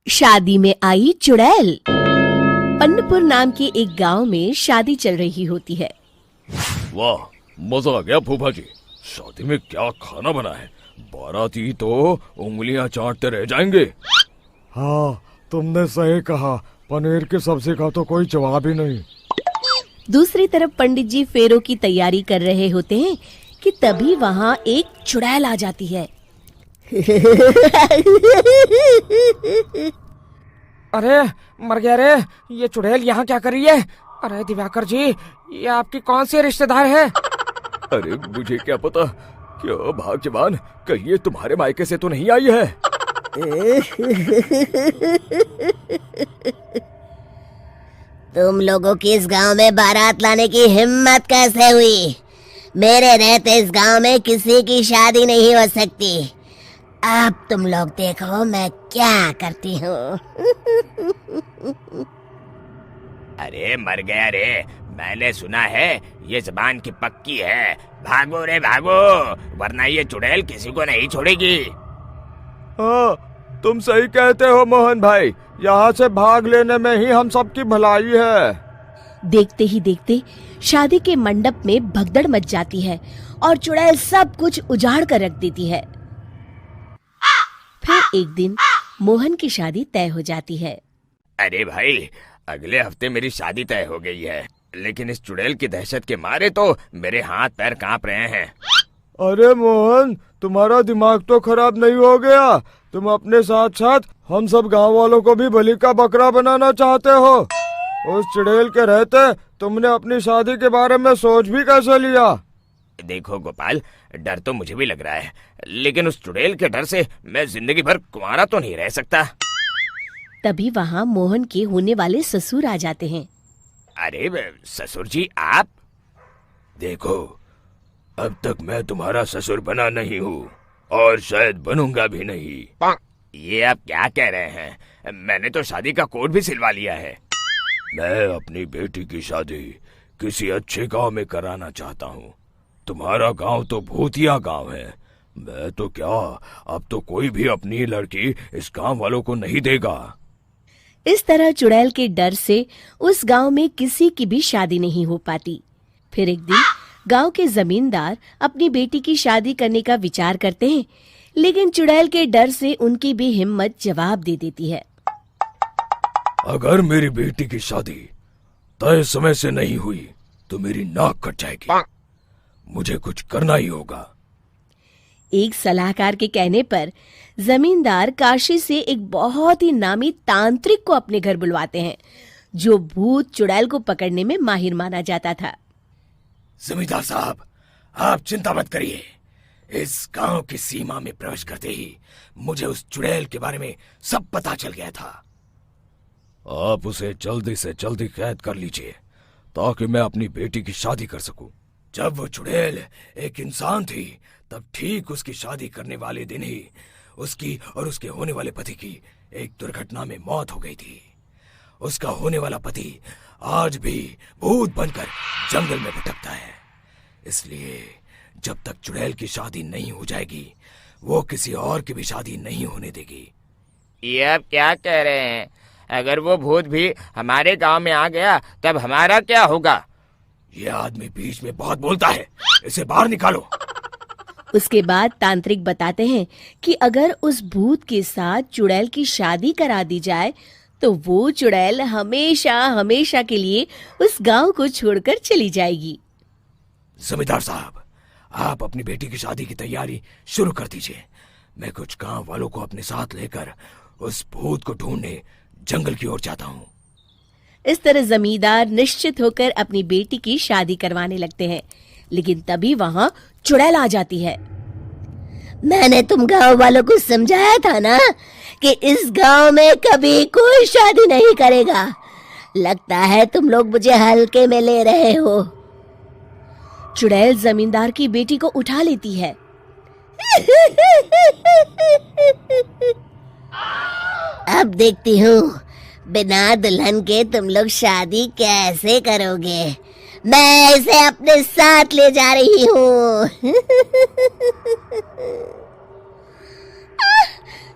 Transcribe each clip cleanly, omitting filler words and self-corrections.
शादी में आई चुड़ैल। पन्नपुर नाम के एक गांव में शादी चल रही होती है। वाह, मजा आ गया फूफा जी। शादी में क्या खाना बना है, बाराती तो उंगलियां चाटते रह जाएंगे। हाँ, तुमने सही कहा, पनीर की सब्जी का तो कोई जवाब ही नहीं। दूसरी तरफ पंडित जी फेरों की तैयारी कर रहे होते हैं कि तभी वहाँ एक चुड़ैल आ जाती है। अरे मर गया रे, ये चुड़ैल यहाँ क्या कर रही है? अरे दिवाकर जी, ये आपकी कौन सी रिश्तेदार है? अरे मुझे क्या पता, क्यों भाग्यवान, कहीं ये तुम्हारे मायके से तो नहीं आई है। तुम लोगों की इस गांव में बारात लाने की हिम्मत कैसे हुई? मेरे रहते इस गांव में किसी की शादी नहीं हो सकती। अब तुम लोग देखो मैं क्या करती हूँ। अरे मर गया रे, मैंने सुना है ये जबान की पक्की है। भागो रे भागो, वरना ये चुड़ैल किसी को नहीं छोड़ेगी। हाँ, तुम सही कहते हो मोहन भाई, यहाँ से भाग लेने में ही हम सबकी भलाई है। देखते ही देखते शादी के मंडप में भगदड़ मच जाती है और चुड़ैल सब कुछ उजाड़ कर रख देती है। फिर एक दिन मोहन की शादी तय हो जाती है। अरे भाई, अगले हफ्ते मेरी शादी तय हो गई है, लेकिन इस चुड़ैल की दहशत के मारे तो मेरे हाथ पैर कांप रहे हैं। अरे मोहन, तुम्हारा दिमाग तो खराब नहीं हो गया? तुम अपने साथ साथ हम सब गांव वालों को भी बलि का बकरा बनाना चाहते हो? उस चुड़ैल के रहते तुमने अपनी शादी के बारे में सोच भी कैसे लिया? देखो गोपाल, डर तो मुझे भी लग रहा है, लेकिन उस चुड़ैल के डर से मैं जिंदगी भर कुंवारा तो नहीं रह सकता। तभी वहाँ मोहन के होने वाले ससुर आ जाते हैं। अरे ससुर जी, आप? देखो, अब तक मैं तुम्हारा ससुर बना नहीं हूँ और शायद बनूंगा भी नहीं। ये आप क्या कह रहे हैं? मैंने तो शादी का कोड भी सिलवा लिया है। मैं अपनी बेटी की शादी किसी अच्छे गांव में कराना चाहता हूँ। तुम्हारा गांव तो भूतिया गांव है। मैं तो क्या, अब तो कोई भी अपनी लड़की इस गांव वालों को नहीं देगा। इस तरह चुड़ैल के डर से उस गांव में किसी की भी शादी नहीं हो पाती। फिर एक दिन गांव के जमींदार अपनी बेटी की शादी करने का विचार करते हैं, लेकिन चुड़ैल के डर से उनकी भी हिम्मत जवाब दे देती है। अगर मेरी बेटी की शादी तय समय से नहीं हुई तो मेरी नाक कट जाएगी। मुझे कुछ करना ही होगा। एक सलाहकार के कहने पर जमींदार काशी से एक बहुत ही नामी तांत्रिक को अपने घर बुलवाते हैं, जो भूत चुड़ैल को पकड़ने में माहिर माना जाता था। जमींदार साहब, आप चिंता मत करिए। इस गांव की सीमा में प्रवेश करते ही मुझे उस चुड़ैल के बारे में सब पता चल गया था। आप उसे जल्दी से जल्दी कैद कर लीजिए ताकि मैं अपनी बेटी की शादी कर सकूं। जब वो चुड़ैल एक इंसान थी, तब ठीक उसकी शादी करने वाले दिन ही उसकी और उसके होने वाले पति की एक दुर्घटना में मौत हो गई थी। उसका होने वाला पति आज भी भूत बनकर जंगल में भटकता है। इसलिए जब तक चुड़ैल की शादी नहीं हो जाएगी, वो किसी और की भी शादी नहीं होने देगी। ये आप क्या कह रहे हैं? अगर वो भूत भी हमारे गांव में आ गया तब हमारा क्या होगा? ये आदमी बीच में बहुत बोलता है, इसे बाहर निकालो। उसके बाद तांत्रिक बताते हैं कि अगर उस भूत के साथ चुड़ैल की शादी करा दी जाए तो वो चुड़ैल हमेशा हमेशा के लिए उस गांव को छोड़कर चली जाएगी। जमींदार साहब, आप अपनी बेटी की शादी की तैयारी शुरू कर दीजिए। मैं कुछ गांव वालों को अपने साथ लेकर उस भूत को ढूंढने जंगल की ओर जाता हूँ। इस तरह जमींदार निश्चित होकर अपनी बेटी की शादी करवाने लगते हैं, लेकिन तभी वहाँ चुड़ैल आ जाती है। मैंने तुम गांव वालों को समझाया था ना कि इस गांव में कभी कोई शादी नहीं करेगा। लगता है तुम लोग मुझे हल्के में ले रहे हो। चुड़ैल जमींदार की बेटी को उठा लेती है। अब देखती हूँ बिना दुल्हन के तुम लोग शादी कैसे करोगे। मैं इसे अपने साथ ले जा रही हूँ।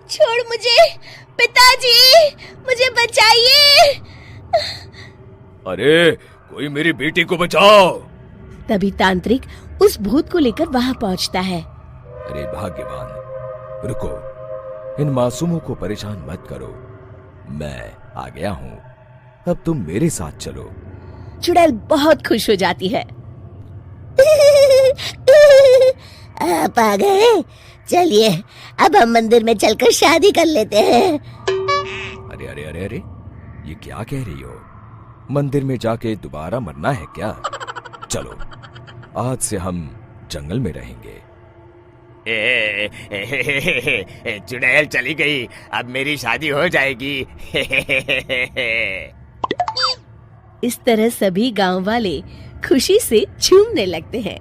छोड़ मुझे, पिताजी, मुझे बचाइए। अरे कोई मेरी बेटी को बचाओ। तभी तांत्रिक उस भूत को लेकर वहां पहुंचता है। अरे भाग्यवान, रुको, इन मासूमों को परेशान मत करो, मैं आ गया हूँ, अब तुम मेरे साथ चलो। चुड़ैल बहुत खुश हो जाती है। आप आ गए, चलिए अब हम मंदिर में चलकर शादी कर लेते हैं। अरे अरे अरे अरे, ये क्या कह रही हो? मंदिर में जाके दोबारा मरना है क्या? चलो, आज से हम जंगल में रहेंगे। चुड़ैल चली गई, अब मेरी शादी हो जाएगी। इस तरह सभी गांव वाले खुशी से झूमने लगते हैं।